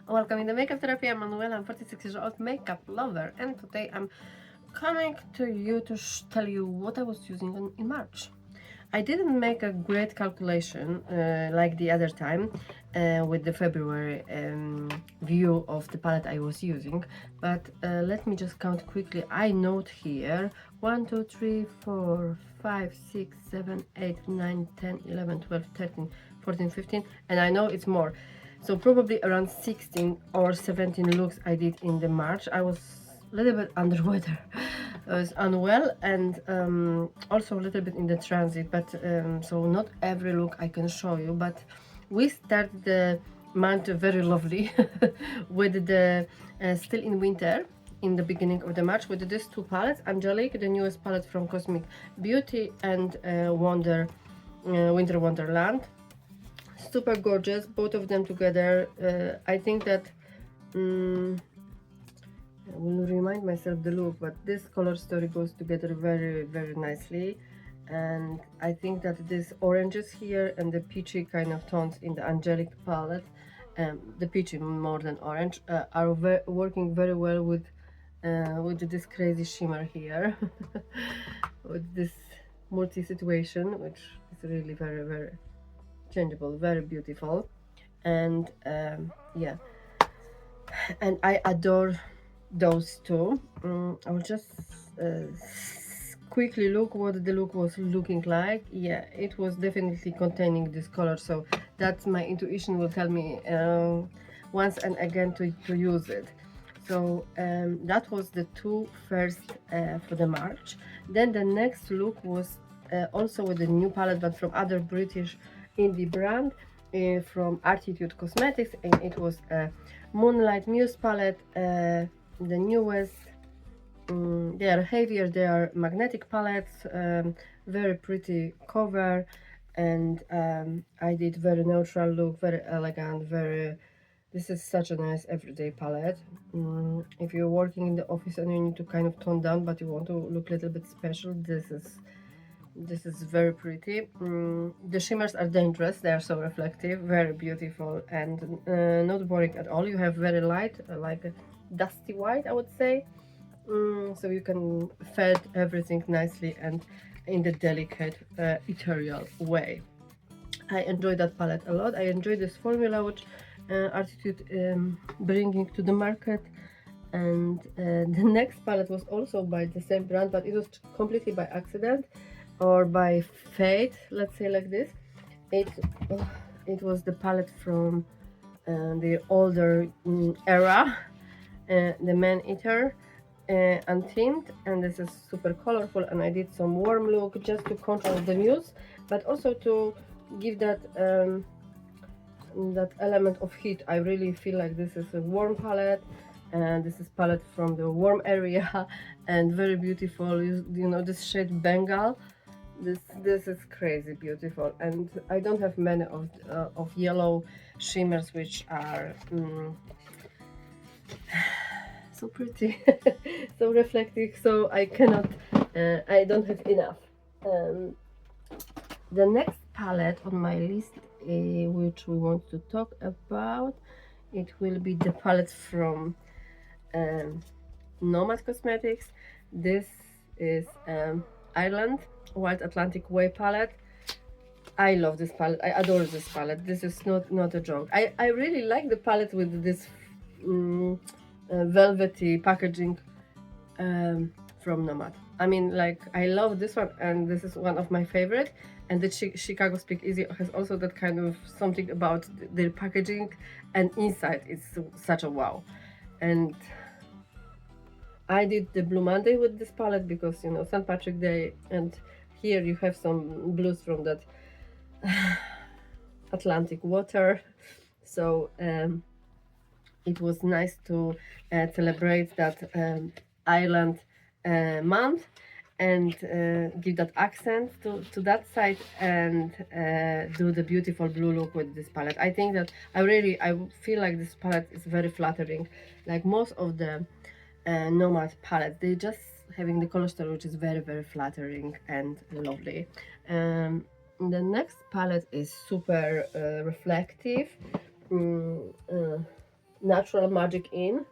Welcome in the makeup therapy. I'm Manuela. I'm 46 years old makeup lover, and today I'm coming to you to tell you what I was using in March. I didn't make a great calculation like the other time with the February view of the palette I was using, but let me just count quickly. I note here 1, 2, 3, 4, 5, 6, 7, 8, 9, 10, 11, 12, 13, 14, 15, and I know it's more. So probably around 16 or 17 looks I did in the March. I was a little bit under weather. I was unwell and also a little bit in the transit, but so not every look I can show you, but we started the month very lovely with the still in winter in the beginning of the March with these two palettes, Angelic, the newest palette from Cosmic Beauty, and Winter Wonderland. Super gorgeous, both of them together. I think that I will remind myself the look, but this color story goes together very nicely, and I think that these oranges here and the peachy kind of tones in the Angelic palette, the peachy more than orange, are working very well with this crazy shimmer here with this multi situation, which is really very changeable, very beautiful. And yeah, and I adore those two. I'll just quickly look what the look was looking like. Yeah, it was definitely containing this color, so that's my intuition will tell me once and again to use it. So that was the two first for the March. Then the next look was also with the new palette, but from other British indie brand from Attitude Cosmetics, and it was a Moonlight Muse palette, the newest. They are heavier, they are magnetic palettes, very pretty cover, and I did very neutral look, very elegant, very. This is such a nice everyday palette. If you're working in the office and you need to kind of tone down, but you want to look a little bit special, this is very pretty. The shimmers are dangerous, they are so reflective, very beautiful, and not boring at all. You have very light, like a dusty white, I would say. So you can fade everything nicely and in the delicate, ethereal way. I enjoy that palette a lot. I enjoy this formula which Attitude bringing to the market. And the next palette was also by the same brand, but it was completely by accident or by fate, let's say like this. It was the palette from the older era, the Man Eater Untamed, and this is super colorful, and I did some warm look just to contrast the muse, but also to give that that element of heat. I really feel like this is a warm palette, and this is palette from the warm area and very beautiful. You know this shade Bengal, this is crazy beautiful, and I don't have many of yellow shimmers which are so pretty so reflective, so I cannot I don't have enough. The next palette on my list which we want to talk about, it will be the palette from Nomad Cosmetics. This is Ireland Wild Atlantic Way palette. I love this palette, I adore this palette. This is not a joke. I really like the palette with this velvety packaging from Nomad. I mean, like, I love this one, and this is one of my favorite. And the Chicago Speakeasy has also that kind of something about their packaging, and inside it's such a wow. And I did the Blue Monday with this palette because, you know, St. Patrick's Day, and here you have some blues from that Atlantic water. So it was nice to celebrate that island month and give that accent to that side, and do the beautiful blue look with this palette. I think that I feel like this palette is very flattering. Like most of the Nomad palettes, they just having the color story which is very flattering and lovely. The next palette is super reflective. Natural Magic in.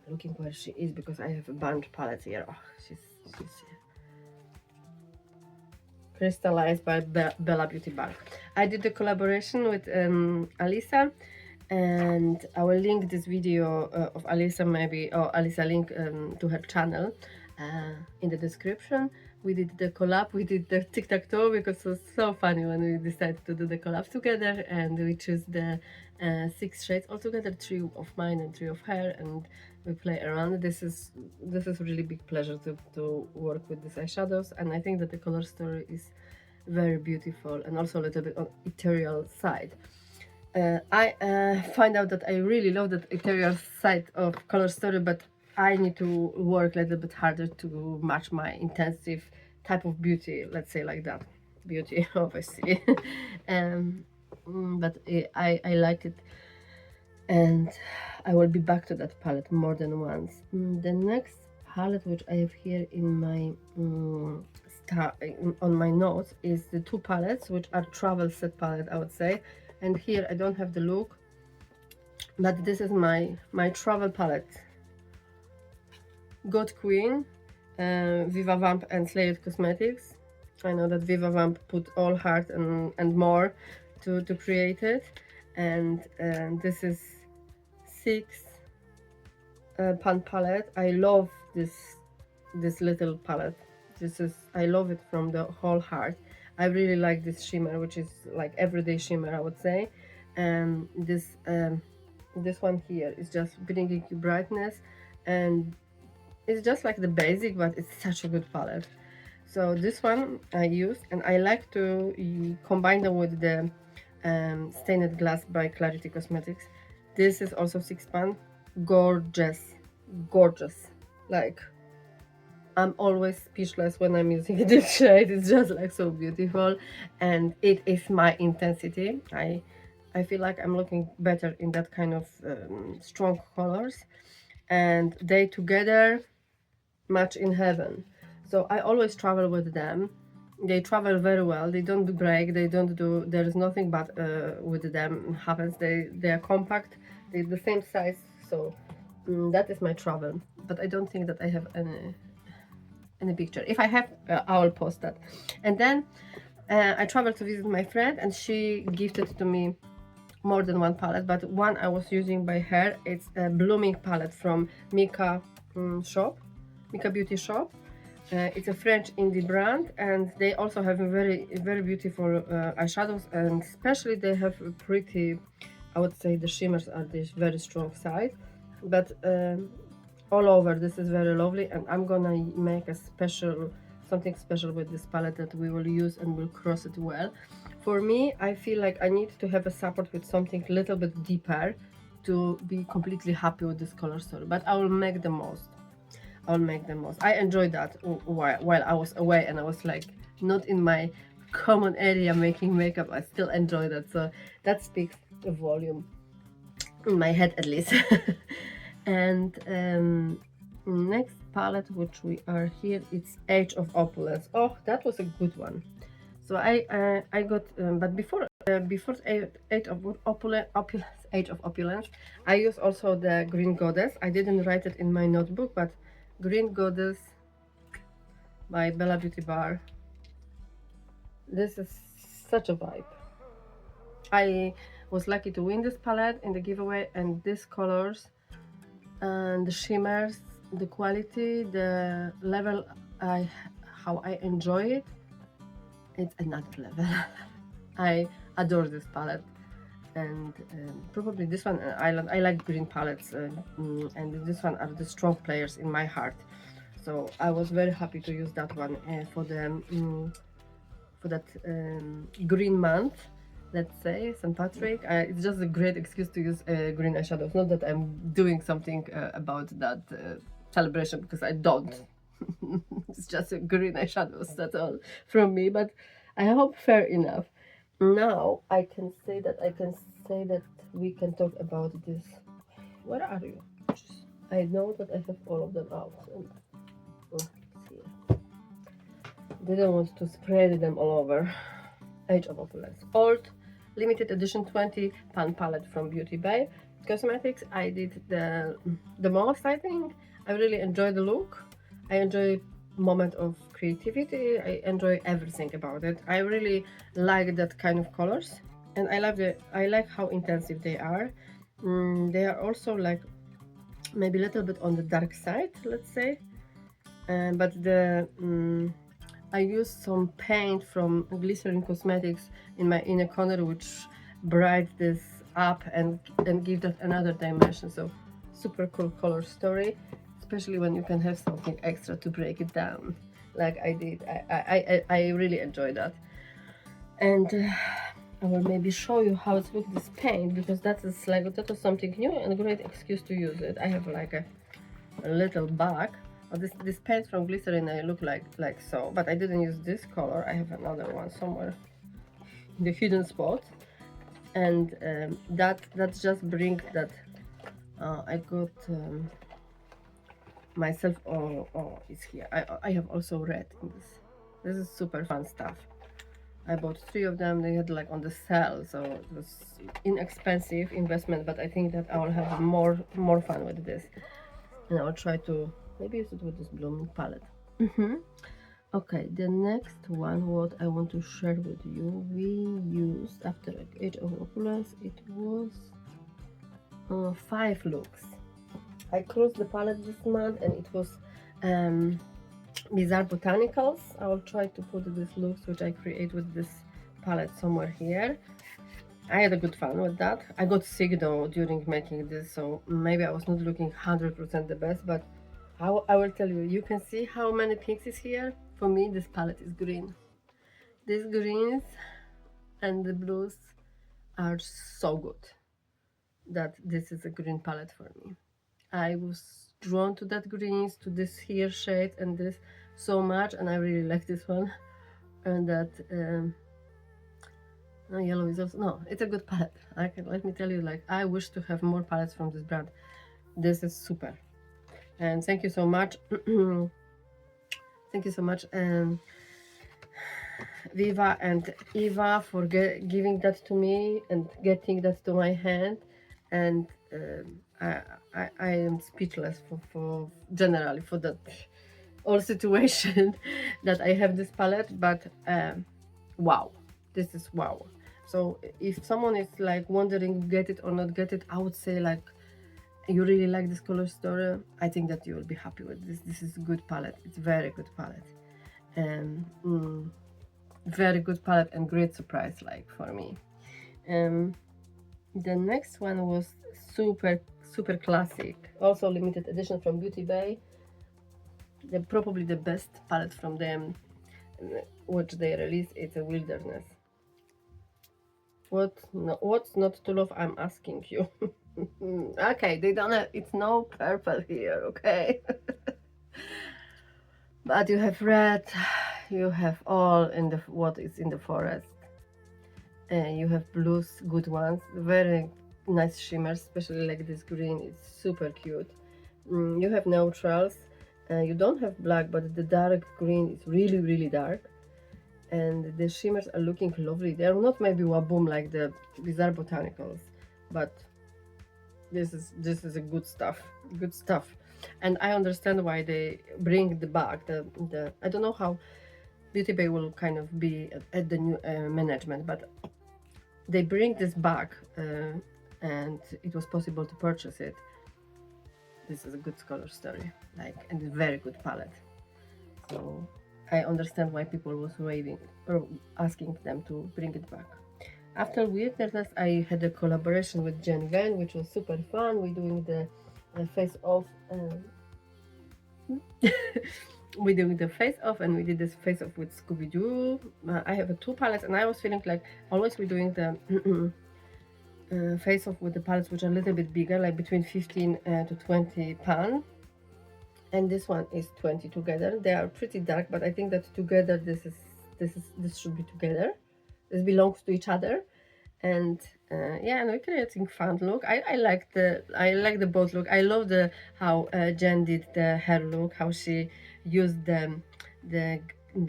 I'm looking where she is because I have a bunch of palettes here. Oh, she's here. Crystallize by Bellabeautebar. I did a collaboration with Alisa, and I will link this video of Alisa, maybe, or Alisa link to her channel in the description. We did the collab, we did the tic-tac-toe because it was so funny when we decided to do the collab together, and we chose the 6 shades altogether, 3 of mine and 3 of her, and we play around. This is really big pleasure to work with these eyeshadows, and I think that the color story is very beautiful and also a little bit on ethereal side. I find out that I really love that ethereal side of color story, but I need to work a little bit harder to match my intensive type of beauty, let's say like that. Beauty, obviously. But I like it, and I will be back to that palette more than once. The next palette which I have here in my on my notes is the 2 palettes which are travel set palette, I would say. And here I don't have the look, but this is my travel palette. God Queen, Viva Vamp and Slayed Cosmetics. I know that Viva Vamp put all heart and more to create it, and this is 6 pan palette. I love this little palette. I love it from the whole heart. I really like this shimmer, which is like everyday shimmer, I would say. And this one here is just bringing you brightness, and it's just like the basic, but it's such a good palette. So this one I use, and I like to combine them with the Stained Glass by Clarity Cosmetics. This is also 6 pan. Gorgeous, gorgeous. Like, I'm always speechless when I'm using this shade. It's just like so beautiful, and it is my intensity. I feel like I'm looking better in that kind of strong colors, and they together match in heaven. So I always travel with them. They travel very well. They don't break. They don't do. There is nothing bad with them happens. They are compact. They're the same size. So that is my travel. But I don't think that I have any picture. If I have, I will post that. And then I traveled to visit my friend, and she gifted to me more than 1 palette, but one I was using by her. It's a Blooming palette from Mika shop, Mika Beauty Shop. It's a French indie brand, and they also have a very beautiful eyeshadows, and especially they have a pretty, I would say the shimmers are this very strong side, but all over this is very lovely, and I'm gonna make something special with this palette that we will use and will cross it well. For me, I feel like I need to have a support with something a little bit deeper to be completely happy with this color story, but I will make the most. I enjoyed that while I was away, and I was like not in my common area making makeup. I still enjoy that, so that speaks a volume in my head at least. And next palette which we are here, it's Age of Opulence. Oh, that was a good one. So I got but before Age of Opulence, I used also the Green Goddess. I didn't write it in my notebook, but Green Goddess by Bellabeautebar. This is such a vibe. I was lucky to win this palette in the giveaway, and these colors and the shimmers, the quality, the level, how I enjoy it, it's another level. I adore this palette, and probably this one, I like green palettes, and this one are the strong players in my heart. So I was very happy to use that one for that green month, let's say, St. Patrick. It's just a great excuse to use green eyeshadows. Not that I'm doing something about that celebration, because I don't. It's just green eyeshadows, that's all from me, but I hope fair enough. Now I can say that we can talk about this. Where are you? I know that I have all of them out. Here. Didn't want to spread them all over. Age of Opulence. Old limited edition 20 pan palette from Beauty Bay. cosmetics I did the most, I think. I really enjoy the look. I enjoy moment of creativity. I enjoy everything about it. I really like that kind of colors, and I like how intensive they are. They are also like maybe a little bit on the dark side, let's say. But I used some paint from Glycerin Cosmetics in my inner corner, which bright this up and give that another dimension. So super cool color story, especially when you can have something extra to break it down, like I did. I really enjoy that. And I will maybe show you how it looks this paint, because that was something new and a great excuse to use it. I have like a little bag. Oh, this paint from Glycerin I look like so, but I didn't use this color. I have another one somewhere in the hidden spot, and that just brings that. I got myself. Oh, it's here. I have also red in this. This is super fun stuff. I bought 3 of them. They had like on the sale, so it was inexpensive investment. But I think that I will have more fun with this, and I'll try to maybe use it with this blooming palette. Okay, the next one, what I want to share with you, we used after like Age of Opulence. It was 5 looks. I closed the palette this month, and it was Bizarre Botanicals. I will try to put these looks which I create with this palette somewhere here. I had a good fun with that. I got sick though during making this, so maybe I was not looking 100% the best, but I will tell you, you can see how many pinks is here. For me, this palette is green. These greens and the blues are so good that this is a green palette for me. I was drawn to that greens, to this here shade and this so much, and I really like this one. And that no, yellow is also, no, it's a good palette. Let me tell you, like, I wish to have more palettes from this brand. This is super. And thank you so much. Thank you so much, Viva and Eva, for giving that to me and getting that to my hand. And I am speechless for generally for that whole situation that I have this palette. But wow, this is wow. So if someone is like wondering get it or not get it, I would say like you really like this color story, I think that you will be happy with this. This is a good palette. It's very good palette, and very good palette and great surprise like for me. The next one was super classic, also limited edition from Beauty Bay. Probably the best palette from them, which they released. It's a Wilderness. What's not to love? I'm asking you. Okay, they don't have, it's no purple here, okay? But you have red, you have all in the what is in the forest. You have blues, good ones, very nice shimmers, especially like this green. It's super cute. You have neutrals. You don't have black, but the dark green is really dark, and the shimmers are looking lovely. They are not maybe waboom like the Bizarre Botanicals, but this is a good stuff, and I understand why they bring the back the I don't know how Beauty Bay will kind of be at the new management, but they bring this back, and it was possible to purchase it. This is a good color story, like, and a very good palette. So I understand why people was raving or asking them to bring it back. After Wilderness, I had a collaboration with Jen Van, which was super fun. We're doing the face off. We're doing the face off, and we did this face off with Scooby Doo. I have 2 palettes, and I was feeling like always we're doing the face off with the palettes which are a little bit bigger, like between 15 to 20 pan. And this one is 20 together. They are pretty dark, but I think that together this should be together. This belongs to each other, and yeah, and we're creating fun look. I like the both look. I love how Jen did the hair look, how she used the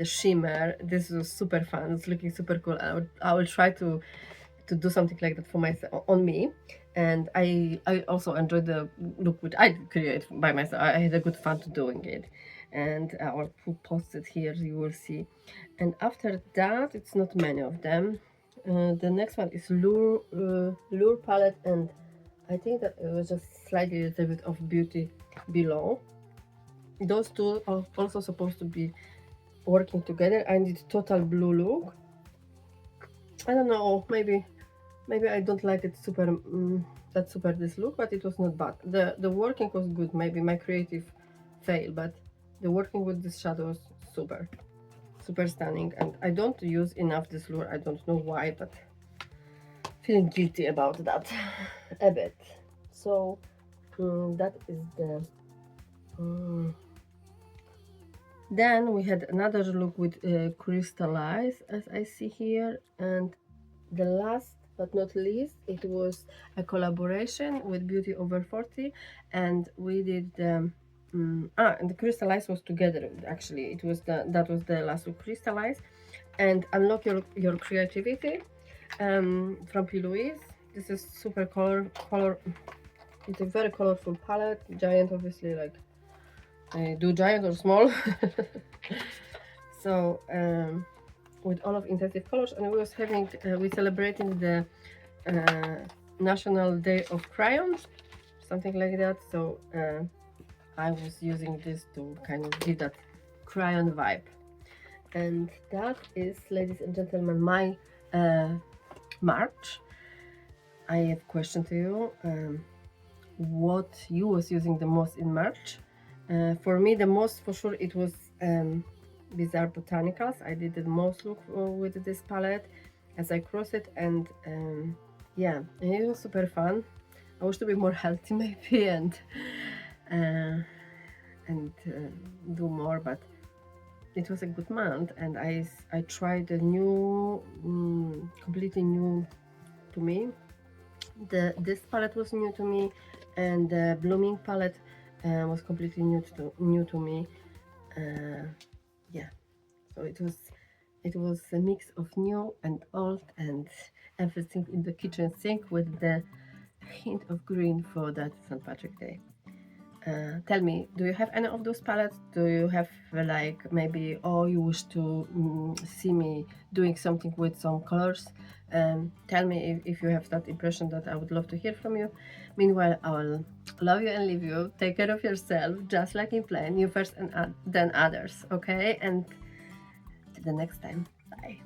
shimmer. This was super fun. It's looking super cool. I will try to to do something like that for myself, on me. And I also enjoyed the look which I create by myself. I had a good fun to doing it, and I'll post it here, you will see. And after that, it's not many of them. The next one is Lure palette, and I think that it was just slightly a little bit of beauty below. Those two are also supposed to be working together. I need total blue look. I don't know, maybe I don't like it super that super this look, but it was not bad. The working was good. Maybe my creative fail, but the working with these shadows super stunning. And I don't use enough this lure. I don't know why, but feeling guilty about that a bit. So that is the then we had another look with Crystallize, as I see here. And the last but not least, it was a collaboration with Beauty Over 40, and we did and the Crystallize was together. Actually, it was that was the last look, Crystallize and Unlock Your Creativity from PLouise. This is super color. It's a very colorful palette. Giant, obviously, like I do giant or small. So with all of intensive colors, and we was having we celebrating the National Day of Crayons, something like that. So I was using this to kind of give that crayon vibe. And that is, ladies and gentlemen, my March. I have a question to you. What you was using the most in March? For me, the most for sure it was Bizarre Botanicals. I did the most look with this palette as I cross it, and yeah, it was super fun. I wish to be more healthy maybe and do more, but it was a good month, and I tried a new, completely new to me. This palette was new to me, and the Blooming palette was completely new to me. Yeah, so it was a mix of new and old and everything in the kitchen sink with the hint of green for that St. Patrick's Day. Tell me, do you have any of those palettes? Do you have like maybe, or you wish to see me doing something with some colors? Tell me if you have that impression. That I would love to hear from you. Meanwhile, I will love you and leave you. Take care of yourself, just like in plan. You first and then others, okay? And till the next time, bye.